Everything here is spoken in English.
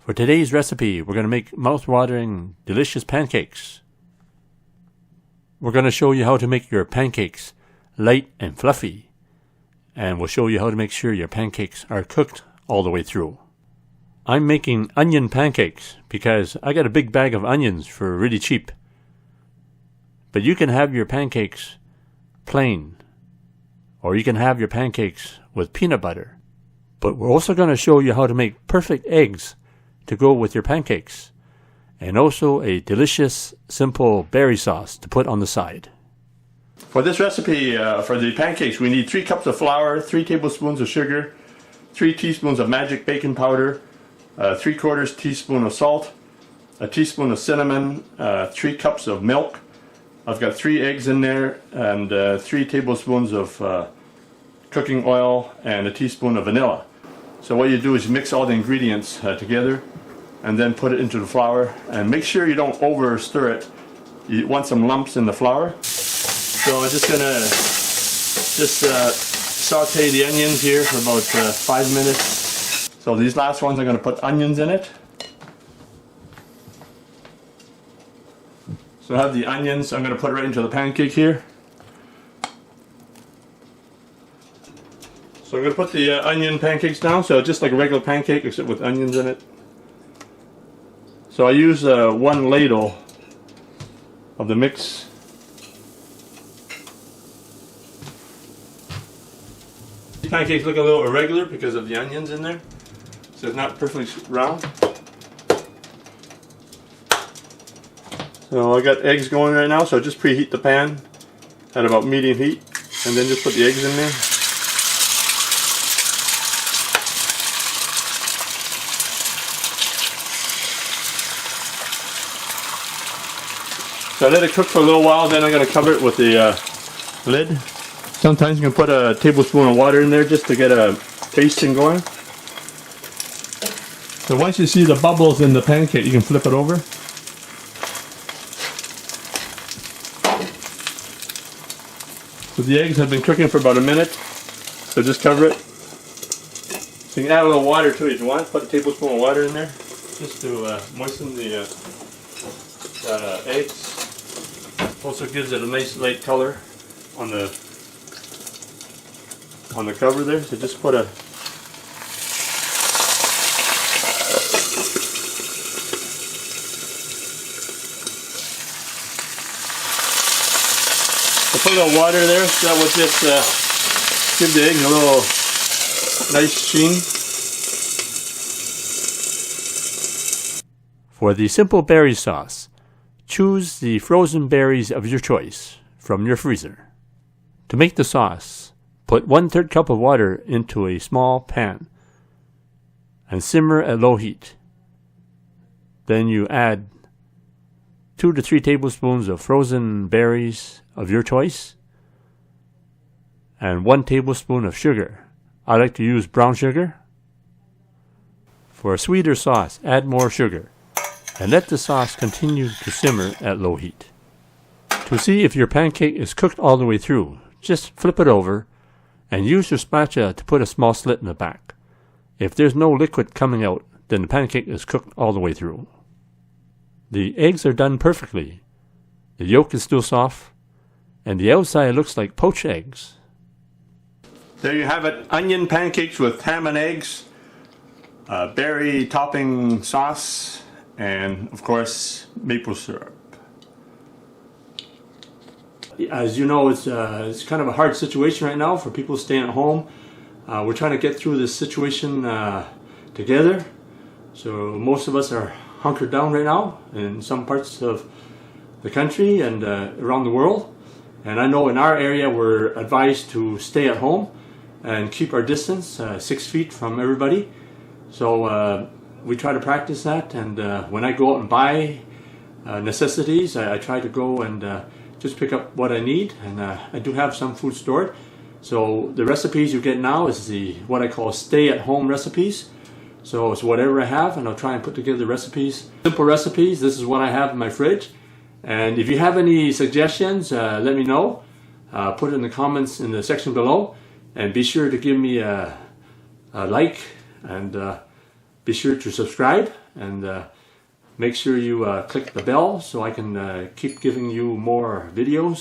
For today's recipe, we're going to make mouth-watering, delicious pancakes. We're going to show you how to make your pancakes light and fluffy. And we'll show you how to make sure your pancakes are cooked all the way through. I'm making onion pancakes because I got a big bag of onions for really cheap. But you can have your pancakes plain, or you can have your pancakes with peanut butter. But we're also going to show you how to make perfect eggs to go with your pancakes, and also a delicious, simple berry sauce to put on the side. For this recipe, for the pancakes, we need 3 cups of flour, 3 tablespoons of sugar, 3 teaspoons of magic baking powder, 3/4 teaspoon of salt, a teaspoon of cinnamon, 3 cups of milk. I've got 3 eggs in there, and 3 tablespoons of cooking oil, and a teaspoon of vanilla. So what you do is you mix all the ingredients together, and then put it into the flour, and make sure you don't over stir it. You want some lumps in the flour. So I'm just gonna saute the onions here for about 5 minutes. So these last ones I'm gonna put onions in it. So I have the onions, I'm gonna put it right into the pancake here. So I'm gonna put the onion pancakes down, so just like a regular pancake except with onions in it. So I use 1 ladle of the mix. The pancakes look a little irregular because of the onions in there, so it's not perfectly round. So I got eggs going right now, so just preheat the pan at about medium heat, and then just put the eggs in there. So I let it cook for a little while, then I'm going to cover it with the lid. Sometimes you can put a tablespoon of water in there just to get a basting going. So once you see the bubbles in the pancake, you can flip it over. So the eggs have been cooking for about a minute, so just cover it. So you can add a little water to it if you want. Put a tablespoon of water in there just to moisten the eggs. Also gives it a nice light color on the cover there. So just put a little water there, so that will just give the eggs a little nice sheen. For the simple berry sauce, choose the frozen berries of your choice from your freezer. To make the sauce, put 1/3 cup of water into a small pan and simmer at low heat. Then you add 2 to 3 tablespoons of frozen berries of your choice and 1 tablespoon of sugar. I like to use brown sugar. For a sweeter sauce, add more sugar and let the sauce continue to simmer at low heat. To see if your pancake is cooked all the way through, just flip it over and use your spatula to put a small slit in the back. If there's no liquid coming out, then the pancake is cooked all the way through. The eggs are done perfectly. The yolk is still soft, and the outside looks like poached eggs. There you have it, onion pancakes with ham and eggs, berry topping sauce, and of course maple syrup. As you know, it's kind of a hard situation right now for people staying at home. We're trying to get through this situation together. So most of us are hunkered down right now in some parts of the country and around the world. And I know in our area we're advised to stay at home and keep our distance 6 feet from everybody. So we try to practice that, and when I go out and buy necessities, I try to go and just pick up what I need, and I do have some food stored. So the recipes you get now is what I call stay-at-home recipes. So it's whatever I have, and I'll try and put together recipes. Simple recipes, this is what I have in my fridge. And if you have any suggestions, let me know. Put it in the comments in the section below. And be sure to give me a like and be sure to subscribe and make sure you click the bell so I can keep giving you more videos.